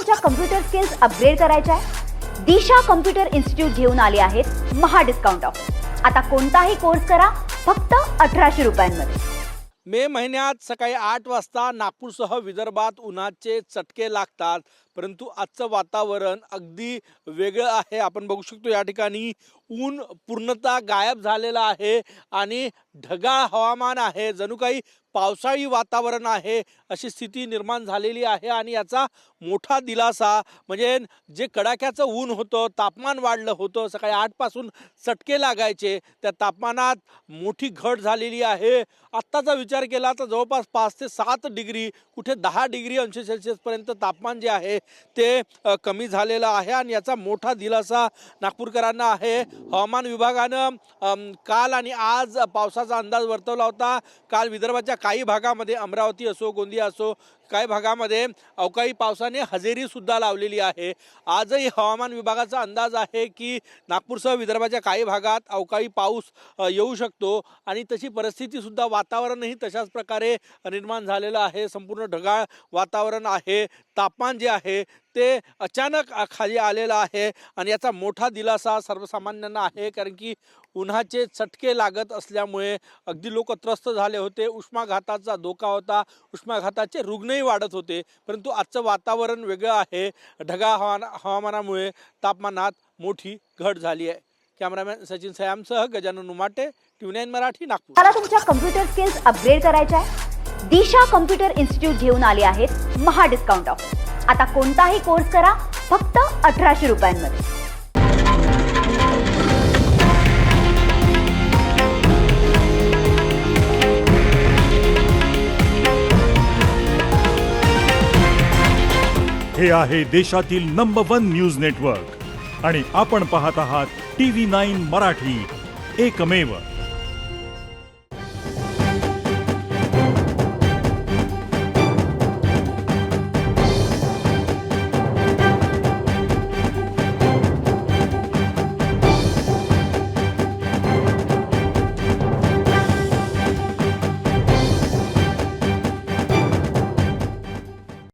तुमच्या computer skills upgrade करायच्या आहे? दिशा कम्प्युटर इन्स्टिट्यूट घेऊन आले आहेत महा डिस्काउंट ऑफर। आता कोणताही कोर्स करा फक्त 1800 रुपयांमध्ये। मे महिन्यात सकाळी 8 वाजता नागपूरसह विदर्भात उन्हाचे चटके लागतात, परंतु आजचं वातावरण अगदी वेगळं आहे। आपण बघू शकतो या ठिकाणी ऊन पूर्णतः गायब झालेलं आहे आणि ढगाळ हवामान आहे, जणू काही पावसाळी वातावरण आहे अशी स्थिती निर्माण झालेली आहे। आणि याचा मोठा दिलासा म्हणजे जे कडाक्याचं ऊन होतं, तापमान वाढलं होतं, सकाळी 8 पासून चटके लागायचे, त्या तापमानात मोठी घट झालेली आहे। आत्ताचा विचार केला तर जवळपास 5 ते 7 डिग्री, कुठे 10 डिग्री अंश सेल्सिअसपर्यंत तापमान जे आहे ते कमी झालेलं आहे आणि याचा मोठा दिलासा नागपूरकरांना आहे। हवामान विभागानं काल आणि आज पावसाचा अंदाज वर्तवला होता। काल विदर्भाच्या काही भागामध्ये, अमरावती असो, गोंदिया असो, काही भागामध्ये अवकाळी पावसाने हजेरी सुद्धा लावलेली आहे। आजही हवामान विभागाचा अंदाज आहे की नागपूरसह विदर्भाच्या काही भागात अवकाळी पाऊस येऊ शकतो आणि तशी परिस्थिती सुद्धा, वातावरणही तशाच प्रकारे निर्माण झालेलं आहे। संपूर्ण ढगाळ वातावरण आहे, तापमान जे आहे ते अचानक खाली आलेलं आहे आणि याचा मोठा दिलासा सर्वसामान्यांना आहे, कारण की उन्हाचे चटके लागत असल्यामुळे अगदी लोक त्रस्त झाले होते। उष्माघाताचा धोका होता, उष्माघाताचे रुग्णही वाढत होते, परंतु आजचं वातावरण वेगळं आहे। ढगाळ हवामानामुळे तापमानात मोठी घट झाली आहे। कॅमेरामॅन सचिन सयामसह गजानन उमाटे, TV9 मराठी, नागपूर। मला तुमच्या कम्प्युटर स्किल्स अपग्रेड करायच्या आहे? दिशा कम्प्युटर इन्स्टिट्यूट घेऊन आले आहेत महा डिस्काउंट ऑफर। आता कोणताही कोर्स करा फक्त 1800 रुपयांमध्ये। हे आहे देशातील नंबर 1 न्यूज नेटवर्क आणि आपण पाहत आहात TV9 मराठी, एकमेव।